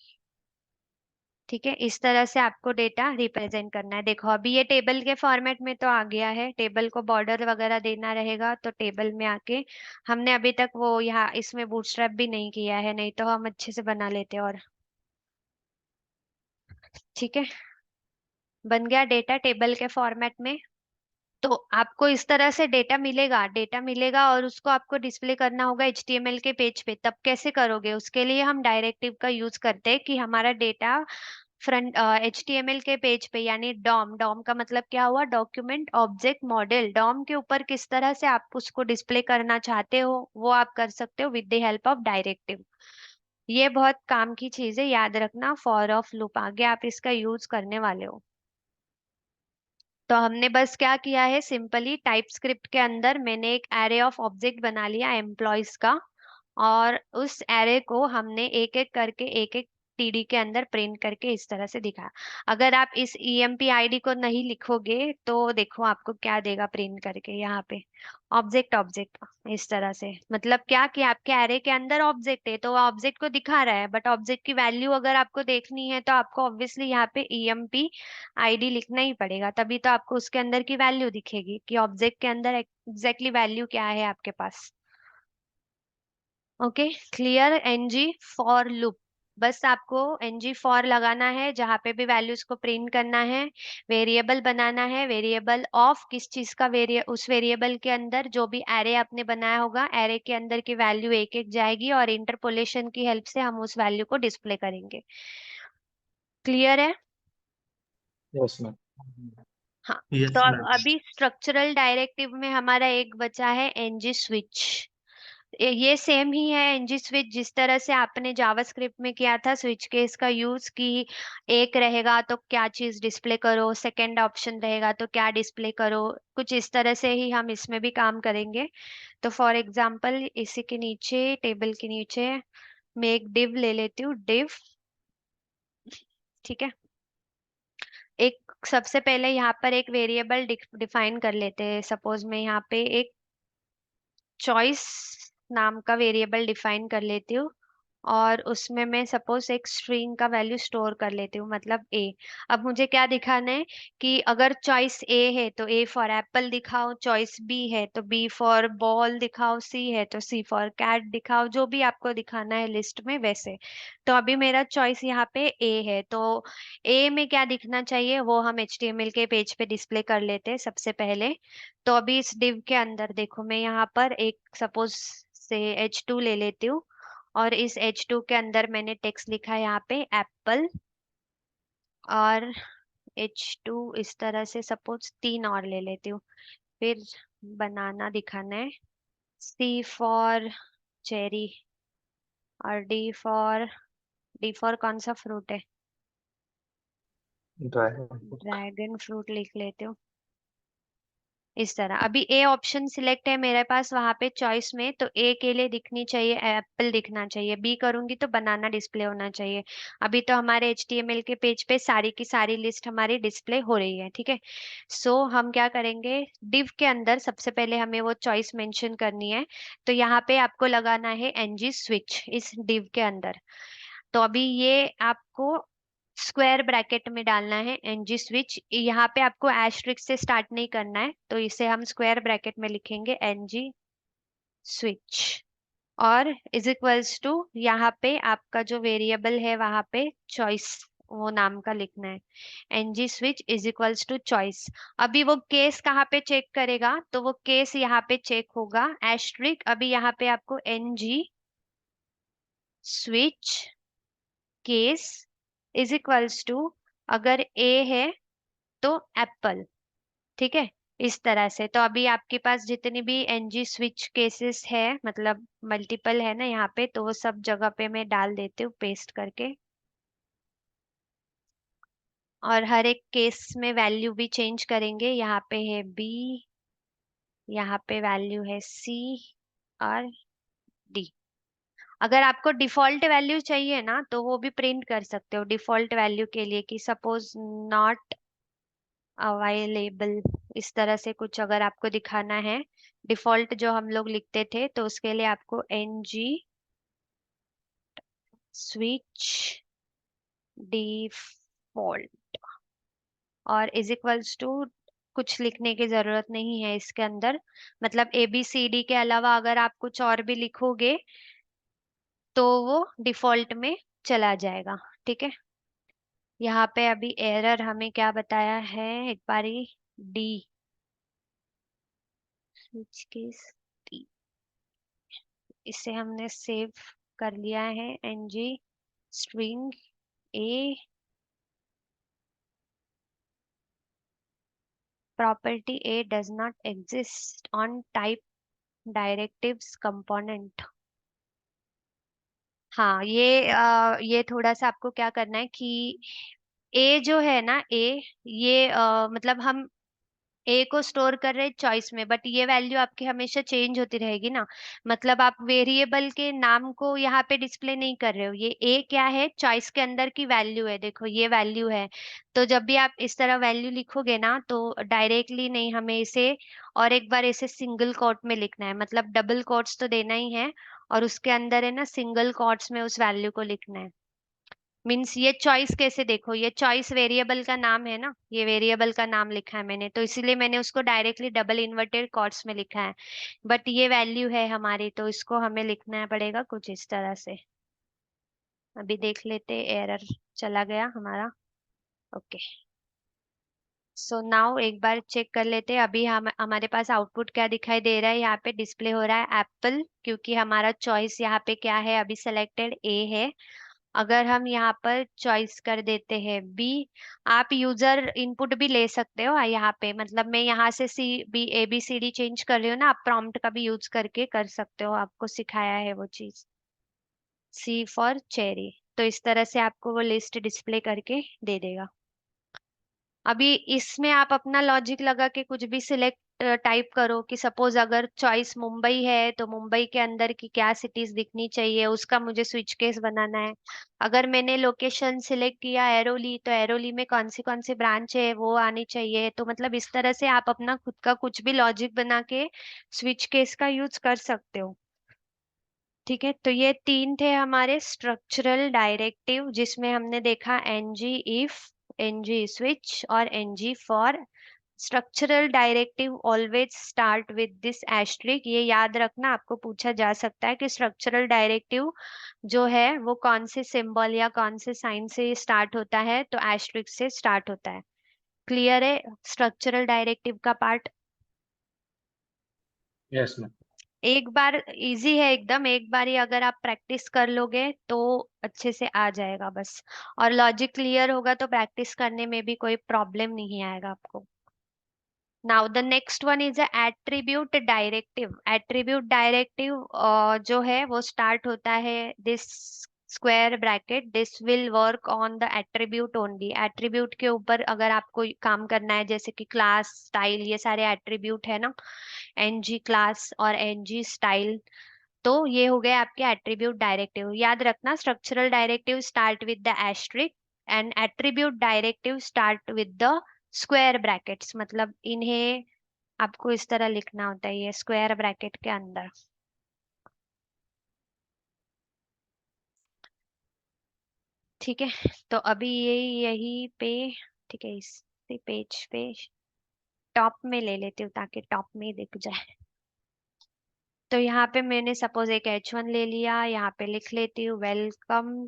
ठीक है, इस तरह से आपको डेटा रिप्रेजेंट करना है। देखो अभी ये टेबल के फॉर्मेट में तो आ गया है, टेबल को बॉर्डर वगैरह देना रहेगा तो टेबल में आके हमने अभी तक वो यहाँ इसमें बूटस्ट्रैप भी नहीं किया है, नहीं तो हम अच्छे से बना लेते और। ठीक है, बन गया डेटा टेबल के फॉर्मेट में। तो आपको इस तरह से डेटा मिलेगा, डेटा मिलेगा और उसको आपको डिस्प्ले करना होगा एचटीएमएल के पेज पे। तब कैसे करोगे, उसके लिए हम डायरेक्टिव का यूज करते हैं कि हमारा डेटा फ्रंट एचटीएमएल के पेज पे, यानी डॉम, डॉम का मतलब क्या हुआ, डॉक्यूमेंट ऑब्जेक्ट मॉडल, डॉम के ऊपर किस तरह से आप उसको डिस्प्ले करना चाहते हो वो आप कर सकते हो with the help of directive. ये बहुत काम की चीज है, याद रखना। फॉर ऑफ लूप आगे आप इसका यूज करने वाले हो। तो हमने बस क्या किया है, सिंपली टाइप स्क्रिप्ट के अंदर मैंने एक एरे ऑफ ऑब्जेक्ट बना लिया एम्प्लॉयज का, और उस एरे को हमने एक एक करके एक एक टीडी के अंदर प्रिंट करके इस तरह से दिखाया। अगर आप इस ईएमपी आईडी को नहीं लिखोगे तो देखो आपको क्या देगा प्रिंट करके, यहाँ पे ऑब्जेक्ट ऑब्जेक्ट इस तरह से। मतलब क्या कि आपके एरे के अंदर ऑब्जेक्ट है तो वो ऑब्जेक्ट को दिखा रहा है, बट ऑब्जेक्ट की वैल्यू अगर आपको देखनी है तो आपको ऑब्वियसली यहाँ पे ईएमपी आईडी लिखना ही पड़ेगा, तभी तो आपको उसके अंदर की वैल्यू दिखेगी कि ऑब्जेक्ट के अंदर एग्जैक्टली वैल्यू क्या है आपके पास। Okay, clear. एनजी फॉर लूप, बस आपको एनजी फॉर लगाना है जहां पे भी वैल्यूज को प्रिंट करना है। वेरिएबल बनाना है, वेरिएबल ऑफ किस चीज का, उस वेरिएबल के अंदर जो भी एरे आपने बनाया होगा एरे के अंदर की वैल्यू एक एक जाएगी और इंटरपोलेशन की हेल्प से हम उस वैल्यू को डिस्प्ले करेंगे। क्लियर है? Yes ma'am. हाँ। तो यस अब मैम। अभी स्ट्रक्चरल डायरेक्टिव में हमारा एक बचा है एनजी स्विच। ये सेम ही है एनजी स्विच जिस तरह से आपने जावास्क्रिप्ट में किया था स्विच केस का यूज, कि एक रहेगा तो क्या चीज डिस्प्ले करो, सेकंड ऑप्शन रहेगा तो क्या डिस्प्ले करो, कुछ इस तरह से ही हम इसमें भी काम करेंगे। तो फॉर एग्जांपल इसी के नीचे, टेबल के नीचे मैं एक डिव ले लेती हूँ, डिव। ठीक है, एक सबसे पहले यहाँ पर एक वेरिएबल डिफाइन कर लेते हैं। सपोज मैं यहाँ पे एक चॉइस नाम का वेरिएबल डिफाइन कर लेती हूँ, और उसमें मैं सपोज एक स्ट्रिंग का वैल्यू स्टोर कर लेती हूँ, मतलब ए। अब मुझे क्या दिखाना है कि अगर चॉइस ए है तो ए फॉर एप्पल दिखाओ, चॉइस बी है तो बी फॉर बॉल दिखाओ, सी है तो सी फॉर कैट दिखाओ, जो भी आपको दिखाना है लिस्ट में वैसे। तो अभी मेरा चॉइस यहाँ पे ए है, तो ए में क्या दिखना चाहिए वो हम एचटीएमएल के पेज पे डिस्प्ले कर लेते हैं सबसे पहले। तो अभी इस डिव के अंदर देखो, मैं यहाँ पर एक सपोज से H2 ले लेती हूँ, और इस H2 के अंदर मैंने टेक्स्ट लिखा है यहाँ पे एप्पल, और H2 इस तरह से सपोज तीन और ले लेती हूँ। फिर बनाना दिखाना है, C फॉर चेरी, और डी फॉर कौन सा फ्रूट है, ड्रैगन फ्रूट। ड्रैगन फ्रूट लिख लेती हूँ। इस तरह अभी ए ऑप्शन सिलेक्ट है मेरे पास वहां पे चॉइस में, तो ए के लिए दिखनी चाहिए एप्पल दिखना चाहिए, बी करूंगी तो बनाना डिस्प्ले होना चाहिए। अभी तो हमारे एचटीएमएल के पेज पे सारी की सारी लिस्ट हमारी डिस्प्ले हो रही है, ठीक है। सो हम क्या करेंगे, डिव के अंदर सबसे पहले हमें वो चॉइस मेंशन करनी है। तो यहाँ पे आपको लगाना है एनजी स्विच इस डिव के अंदर। तो अभी ये आपको स्क्वायर ब्रैकेट में डालना है एनजी स्विच, यहाँ पे आपको एस्ट्रिक से स्टार्ट नहीं करना है, तो इसे हम स्क्वायर ब्रैकेट में लिखेंगे एनजी स्विच। और इज इक्वल्स टू यहाँ पे आपका जो वेरिएबल है वहां पे चॉइस वो नाम का लिखना है, NG switch is equals to choice. अभी वो केस कहाँ पे चेक करेगा, तो वो केस यहाँ पे चेक होगा एस्ट्रिक। अभी यहाँ पे आपको NG switch case is equals to, अगर ए है तो एप्पल, ठीक है। इस तरह से तो अभी आपके पास जितनी भी एनजी स्विच केसेस है, मतलब मल्टीपल है ना यहाँ पे, तो वो सब जगह पे मैं डाल देती हूँ पेस्ट करके। और हर एक केस में वैल्यू भी चेंज करेंगे, यहाँ पे है बी, यहाँ पे वैल्यू है सी और डी। अगर आपको डिफॉल्ट वैल्यू चाहिए ना तो वो भी प्रिंट कर सकते हो डिफॉल्ट वैल्यू के लिए, कि सपोज नॉट अवेलेबल, इस तरह से कुछ अगर आपको दिखाना है डिफॉल्ट जो हम लोग लिखते थे, तो उसके लिए आपको एन जी स्विच डिफॉल्ट और इज इक्वल्स टू, कुछ लिखने की जरूरत नहीं है इसके अंदर, मतलब ए बी सी डी के अलावा अगर आप कुछ और भी लिखोगे तो वो डिफॉल्ट में चला जाएगा, ठीक है। यहाँ पे अभी एरर हमें क्या बताया है एक बारी, डी स्विच केस, इसे हमने सेव कर लिया है NG string A, property A does not exist on type directives component. हाँ ये थोड़ा सा आपको क्या करना है कि ए जो है ना ए, ये मतलब हम ए को स्टोर कर रहे हैं चॉइस में, बट ये वैल्यू आपकी हमेशा चेंज होती रहेगी ना। मतलब आप वेरिएबल के नाम को यहाँ पे डिस्प्ले नहीं कर रहे हो, ये ए क्या है चॉइस के अंदर की वैल्यू है, देखो ये वैल्यू है। तो जब भी आप इस तरह वैल्यू लिखोगे ना तो डायरेक्टली नहीं, हमें इसे और एक बार इसे सिंगल कोट में लिखना है, मतलब डबल कोट्स तो देना ही है, और उसके अंदर है ना सिंगल कोट्स में उस वैल्यू को लिखना है। मीन्स ये चॉइस कैसे, देखो ये चॉइस वेरिएबल का नाम है ना, ये वेरिएबल का नाम लिखा है मैंने, तो इसीलिए मैंने उसको डायरेक्टली डबल इन्वर्टेड कॉट्स में लिखा है। बट ये वैल्यू है हमारी, तो इसको हमें लिखना पड़ेगा कुछ इस तरह से। अभी देख लेते, एरर चला गया हमारा, ओके। सो नाउ एक बार चेक कर लेते हैं, अभी हम हमारे पास आउटपुट क्या दिखाई दे रहा है, यहाँ पे डिस्प्ले हो रहा है एप्पल, क्योंकि हमारा चॉइस यहाँ पे क्या है अभी सिलेक्टेड ए है। अगर हम यहाँ पर चॉइस कर देते हैं बी, आप यूजर इनपुट भी ले सकते हो यहाँ पे, मतलब मैं यहाँ से C B A B C D change कर रही हूँ ना, आप प्रॉम्प्ट का भी यूज करके कर सकते हो, आपको सिखाया है वो चीज। सी फॉर चेरी, तो इस तरह से आपको वो लिस्ट डिस्प्ले करके दे देगा। अभी इसमें आप अपना लॉजिक लगा के कुछ भी सिलेक्ट टाइप करो, कि सपोज अगर चॉइस मुंबई है तो मुंबई के अंदर की क्या सिटीज दिखनी चाहिए उसका मुझे स्विच केस बनाना है। अगर मैंने लोकेशन सिलेक्ट किया एरोली, तो एरोली में कौन सी ब्रांच है वो आनी चाहिए, तो मतलब इस तरह से आप अपना खुद का कुछ भी लॉजिक बना के स्विच केस का यूज कर सकते हो। ठीक है, तो ये तीन थे हमारे स्ट्रक्चरल डायरेक्टिव, जिसमें हमने देखा एनजी इफ, एनजी स्विच और NG for. Structural directive always start with this asterisk, ये याद रखना, आपको पूछा जा सकता है कि स्ट्रक्चरल डायरेक्टिव जो है वो कौन से सिंबल या कौन से साइन से स्टार्ट होता है, तो एस्ट्रिक से स्टार्ट होता है। क्लियर है स्ट्रक्चरल डायरेक्टिव का पार्ट? Yes ma'am. एक बार इजी है एकदम, एक बार ही अगर आप प्रैक्टिस कर लोगे तो अच्छे से आ जाएगा बस। और लॉजिक क्लियर होगा तो प्रैक्टिस करने में भी कोई प्रॉब्लम नहीं आएगा आपको। Now the next one is attribute directive. Attribute directive जो है वो स्टार्ट होता है this square bracket, this will work on the attribute only. Attribute के ऊपर अगर आपको काम करना है, जैसे कि क्लास, स्टाइल, ये सारे एट्रीब्यूट है ना, एनजी क्लास और एनजी स्टाइल, तो ये हो गए आपके एट्रीब्यूट डायरेक्टिव। याद रखना structural directive start with the asterisk and attribute directive start with the square brackets, मतलब इन्हें आपको इस तरह लिखना होता है, ये स्क्वायर ब्रैकेट के अंदर। ठीक है, तो अभी ये यही पे, ठीक है, इस पेज पे टॉप में ले लेती हूँ ताकि टॉप में ही दिख जाए। तो यहाँ पे मैंने सपोज एक H1 ले लिया, यहाँ पे लिख लेती हूँ वेलकम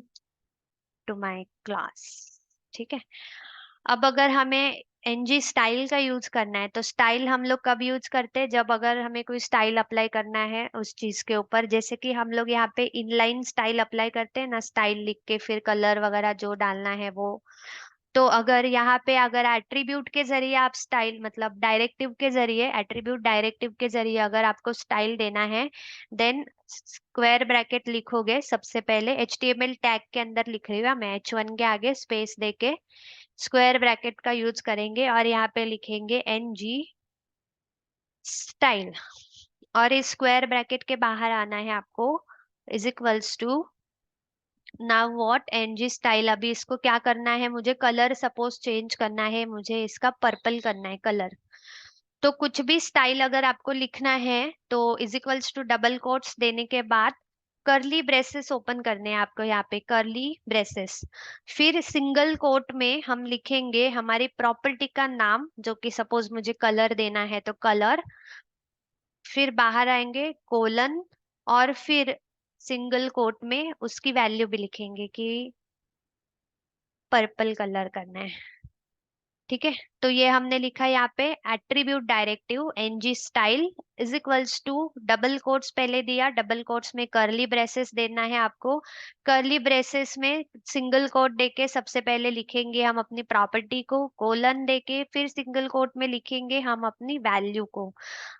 टू माय क्लास। ठीक है, अब अगर हमें एनजी स्टाइल का यूज करना है, तो स्टाइल हम लोग कब यूज करते हैं, जब अगर हमें कोई स्टाइल अप्लाई करना है उस चीज के ऊपर, जैसे कि हम लोग यहाँ पे इनलाइन स्टाइल अप्लाई करते हैं ना, स्टाइल लिख के फिर कलर वगैरह जो डालना है वो। तो अगर यहाँ पे अगर एट्रीब्यूट के जरिए आप स्टाइल, मतलब डायरेक्टिव के जरिए, एट्रीब्यूट डायरेक्टिव के जरिए अगर आपको स्टाइल देना है, देन स्क्वायर ब्रैकेट लिखोगे सबसे पहले, HTML टैग के अंदर लिख रही हूँ मैं, H1 के आगे स्पेस देके स्क्वायर ब्रैकेट का यूज करेंगे और यहाँ पे लिखेंगे NG स्टाइल। और इस स्क्वायर ब्रैकेट के बाहर आना है आपको, is equals to, now what, NG style. अभी इसको क्या करना है, मुझे कलर सपोज चेंज करना है, मुझे इसका पर्पल करना है कलर। तो कुछ भी स्टाइल अगर आपको लिखना है तो is equals to double quotes देने के बाद करली ब्रेसेस ओपन करने हैं आपको, यहाँ पे करली ब्रेसेस, फिर सिंगल कोट में हम लिखेंगे हमारी प्रॉपर्टी का नाम, जो कि सपोज मुझे कलर देना है तो कलर, फिर बाहर आएंगे कोलन, और फिर सिंगल कोट में उसकी वैल्यू भी लिखेंगे कि पर्पल कलर करना है। ठीक है, तो ये हमने लिखा यहाँ पे attribute directive NG style is equals to, double quotes पहले दिया, डबल कोट्स में करली ब्रेसेस देना है आपको, करली ब्रेसेस में सिंगल कोट देके सबसे पहले लिखेंगे हम अपनी प्रॉपर्टी को, कोलन देके फिर सिंगल कोट में लिखेंगे हम अपनी वैल्यू को।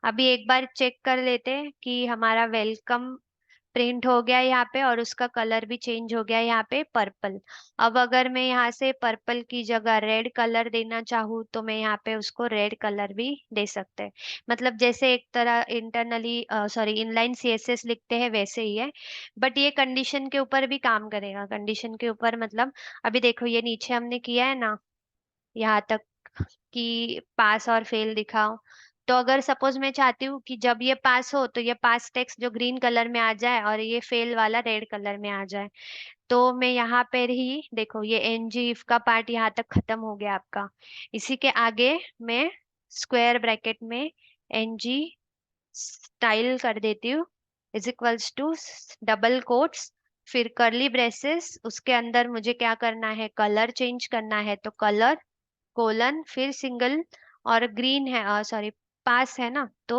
अभी एक बार चेक कर लेते हैं कि हमारा वेलकम प्रिंट हो गया यहाँ पे और उसका कलर भी चेंज हो गया यहाँ पे पर्पल। अब अगर मैं यहाँ से पर्पल की जगह रेड कलर देना चाहूँ तो मैं यहाँ पे उसको रेड कलर भी दे सकते हैं, मतलब जैसे एक तरह इंटरनली सॉरी इनलाइन सीएसएस लिखते हैं वैसे ही है। बट ये कंडीशन के ऊपर भी काम करेगा, कंडीशन के ऊपर मतलब, अभी देखो ये नीचे हमने किया है ना यहाँ तक कि पास और फेल दिखाओ, तो अगर सपोज मैं चाहती हूँ कि जब ये पास हो तो ये पास टेक्स्ट जो ग्रीन कलर में आ जाए और ये फेल वाला रेड कलर में आ जाए, तो मैं यहाँ पे ही देखो ये एनजी इफ का पार्ट यहाँ तक खत्म हो गया आपका। इसी के आगे मैं स्क्वायर ब्रैकेट में एनजी स्टाइल कर देती हूँ is equals to double quotes, फिर करली ब्रेसेस, उसके अंदर मुझे क्या करना है, कलर चेंज करना है तो कलर कोलन फिर सिंगल, और ग्रीन है सॉरी पास है ना तो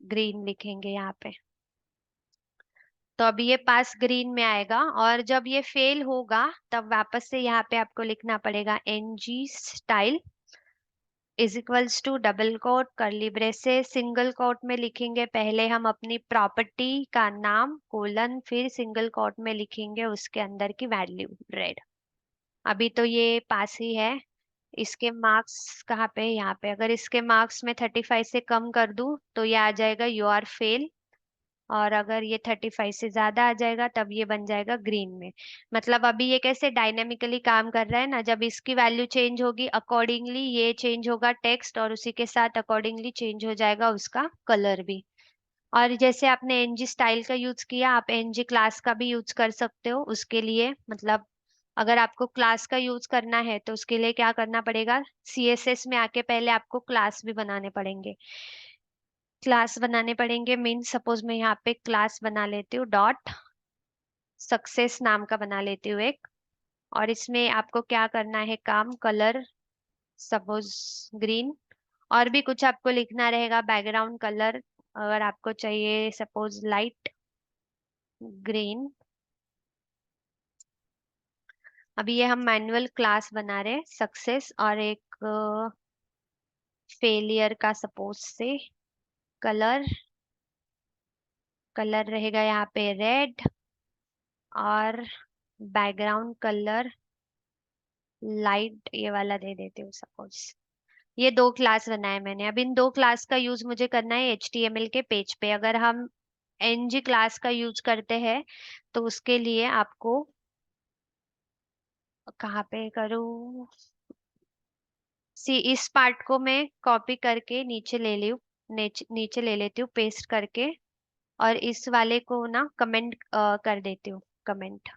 ग्रीन लिखेंगे यहाँ पे। तो अभी ये पास ग्रीन में आएगा, और जब ये फेल होगा तब वापस से यहाँ पे आपको लिखना पड़ेगा NG style is equals to double quote curly braces, single quote में लिखेंगे पहले हम अपनी प्रॉपर्टी का नाम कोलन, फिर सिंगल कोट में लिखेंगे उसके अंदर की वैल्यू रेड। अभी तो ये पास ही है। इसके मार्क्स कहाँ पे, यहाँ पे, अगर इसके मार्क्स में 35 से कम कर दूं तो ये आ जाएगा यू आर फेल, और अगर ये 35 से ज्यादा आ जाएगा तब ये बन जाएगा ग्रीन में। मतलब अभी ये कैसे डायनेमिकली काम कर रहा है ना, जब इसकी वैल्यू चेंज होगी अकॉर्डिंगली ये चेंज होगा टेक्स्ट, और उसी के साथ अकॉर्डिंगली चेंज हो जाएगा उसका कलर भी। और जैसे आपने एनजी स्टाइल का यूज किया, आप एनजी क्लास का भी यूज कर सकते हो उसके लिए। मतलब अगर आपको क्लास का यूज करना है तो उसके लिए क्या करना पड़ेगा, सीएसएस में आके पहले आपको क्लास भी बनाने पड़ेंगे। क्लास बनाने पड़ेंगे मीन्स सपोज मैं यहाँ पे क्लास बना लेती हूँ, डॉट सक्सेस नाम का बना लेती हूँ एक। और इसमें आपको क्या करना है काम, कलर सपोज ग्रीन, और भी कुछ आपको लिखना रहेगा, बैकग्राउंड कलर अगर आपको चाहिए सपोज लाइट ग्रीन। अभी ये हम मैनुअल क्लास बना रहे हैं सक्सेस, और एक फेलियर का सपोज से कलर, कलर रहेगा यहाँ पे रेड, और बैकग्राउंड कलर लाइट ये वाला दे देती हूँ सपोज। ये दो क्लास बनाए मैंने। अब इन दो क्लास का यूज मुझे करना है एचटीएमएल के पेज पे। अगर हम एनजी क्लास का यूज करते हैं तो उसके लिए आपको कहाँ पे करूँ, सी इस पार्ट को मैं कॉपी करके नीचे ले ली हूँ, नीचे ले लेती हूँ पेस्ट करके, और इस वाले को ना कमेंट कर देती हूँ, कमेंट।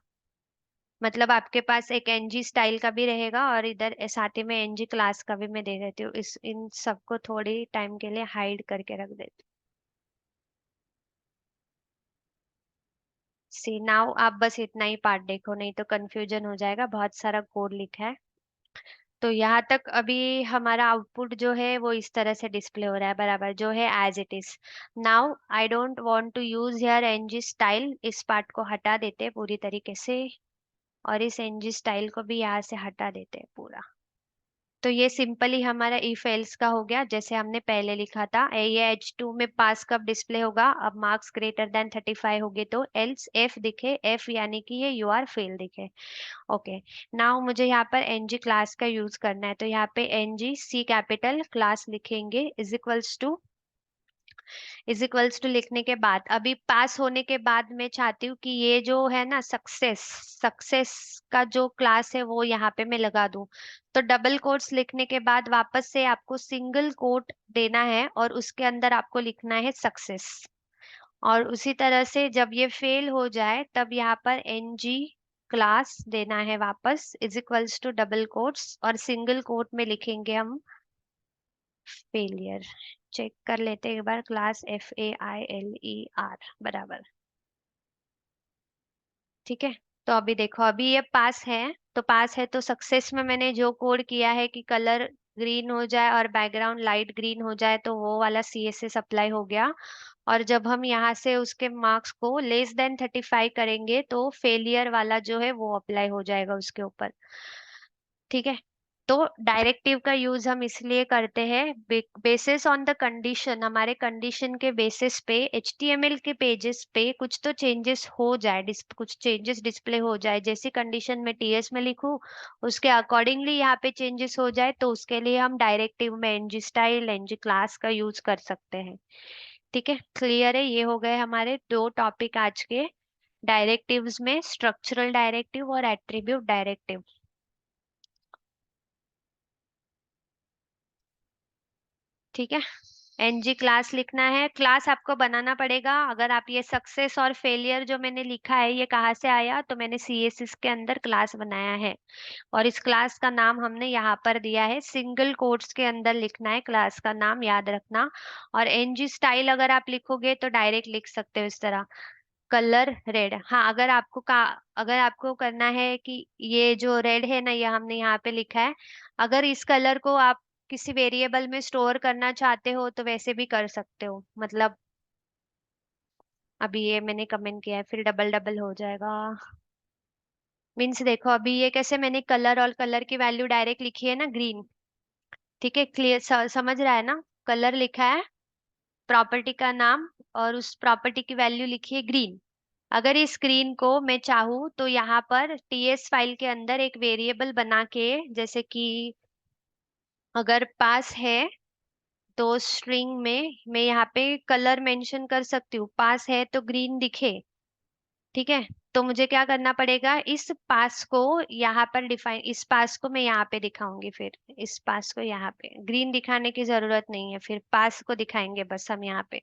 मतलब आपके पास एक एनजी स्टाइल का भी रहेगा और इधर साथ ही में एनजी क्लास का भी मैं दे देती हूँ। इस इन सबको थोड़ी टाइम के लिए हाइड करके रख देती हूँ। सी नाउ आप बस इतना ही पार्ट देखो, नहीं तो कंफ्यूजन हो जाएगा, बहुत सारा कोड लिखा है। तो यहाँ तक अभी हमारा आउटपुट जो है वो इस तरह से डिस्प्ले हो रहा है, बराबर जो है as it is. Now I don't want to use here NG style, इस पार्ट को हटा देते हैं पूरी तरीके से, और इस एनजी स्टाइल को भी यहाँ से हटा देते हैं पूरा। तो ये सिंपली हमारा इफ एल्स का हो गया, जैसे हमने पहले लिखा था। ये H2 में पास कब डिस्प्ले होगा, अब मार्क्स ग्रेटर देन 35 होगे तो, एल्स एफ दिखे, एफ यानी कि ये यू आर फेल दिखे। ओके, नाउ मुझे यहाँ पर एनजी क्लास का यूज करना है, तो यहाँ पे एनजी सी कैपिटल क्लास लिखेंगे, इज इक्वल्स टू लिखने के बाद अभी पास होने के बाद मैं चाहती हूँ कि ये जो है ना सक्सेस, सक्सेस का जो क्लास है वो यहाँ पे मैं लगा दूं। तो डबल कोट्स लिखने के बाद वापस से आपको सिंगल कोट देना है और उसके अंदर आपको लिखना है सक्सेस। और उसी तरह से जब ये फेल हो जाए तब यहाँ पर एनजी क्लास देना है वापस, is equals to double quotes, और सिंगल कोट में लिखेंगे हम फेलियर। चेक कर लेते हैं एक बार, क्लास FAILER बराबर, ठीक है। तो अभी देखो, अभी ये पास है, तो पास है तो सक्सेस में मैंने जो कोड किया है कि कलर ग्रीन हो जाए और बैकग्राउंड लाइट ग्रीन हो जाए, तो वो वाला CSS अप्लाई हो गया। और जब हम यहाँ से उसके मार्क्स को लेस देन 35 करेंगे तो फेलियर वाला जो है वो अप्लाई हो जाएगा उसके ऊपर, ठीक है। तो डायरेक्टिव का यूज हम इसलिए करते हैं, बेसिस ऑन द कंडीशन, हमारे कंडीशन के बेसिस पे HTML के पेजेस पे कुछ तो चेंजेस हो जाए, कुछ चेंजेस डिस्प्ले हो जाए, जैसी कंडीशन में TS में लिखूं उसके अकॉर्डिंगली यहाँ पे चेंजेस हो जाए, तो उसके लिए हम डायरेक्टिव में एनजी स्टाइल एनजी क्लास का यूज कर सकते हैं। ठीक है, क्लियर है। ये हो गए हमारे दो टॉपिक आज के, डायरेक्टिव्स में स्ट्रक्चरल डायरेक्टिव और एट्रीब्यूट डायरेक्टिव। ठीक है, एनजी क्लास लिखना है, क्लास आपको बनाना पड़ेगा। अगर आप ये सक्सेस और फेलियर जो मैंने लिखा है ये कहाँ से आया, तो मैंने CSS के अंदर क्लास बनाया है, और इस क्लास का नाम हमने यहाँ पर दिया है, सिंगल कोट्स के अंदर लिखना है क्लास का नाम, याद रखना। और एनजी स्टाइल अगर आप लिखोगे तो डायरेक्ट लिख सकते हो इस तरह, कलर रेड। हाँ, अगर आपको करना है कि ये जो रेड है ना, ये हमने यहाँ पे लिखा है, अगर इस कलर को आप किसी वेरिएबल में स्टोर करना चाहते हो तो वैसे भी कर सकते हो। मतलब अभी ये मैंने कमेंट किया है, फिर डबल डबल हो जाएगा। मीन्स देखो, अभी ये कैसे मैंने कलर और कलर की वैल्यू डायरेक्ट लिखी है ना, ग्रीन। ठीक है, क्लियर, समझ रहा है ना। कलर लिखा है, प्रॉपर्टी का नाम, और उस प्रॉपर्टी की वैल्यू लिखी है ग्रीन। अगर इस स्क्रीन को मैं चाहूँ तो यहाँ पर TS फाइल के अंदर एक वेरिएबल बना के, जैसे कि अगर पास है तो स्ट्रिंग में मैं यहाँ पे कलर मेंशन कर सकती हूँ, पास है तो ग्रीन दिखे। ठीक है, तो मुझे क्या करना पड़ेगा, इस पास को यहाँ पर डिफाइन, इस पास को मैं यहाँ पे दिखाऊंगी, फिर इस पास को यहाँ पे ग्रीन दिखाने की जरूरत नहीं है, फिर पास को दिखाएंगे बस हम यहाँ पे।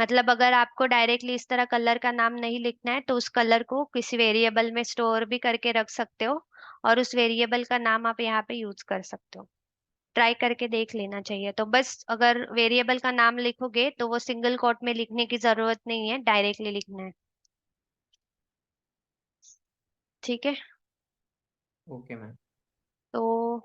मतलब अगर आपको डायरेक्टली इस तरह कलर का नाम नहीं लिखना है तो उस कलर को किसी वेरिएबल में स्टोर भी करके रख सकते हो, और उस वेरिएबल का नाम आप यहाँ पे यूज कर सकते हो। ट्राई करके देख लेना चाहिए। तो बस अगर वेरिएबल का नाम लिखोगे तो वो सिंगल कोट में लिखने की जरूरत नहीं है, डायरेक्टली लिखना है। ठीक है। Okay ma'am. तो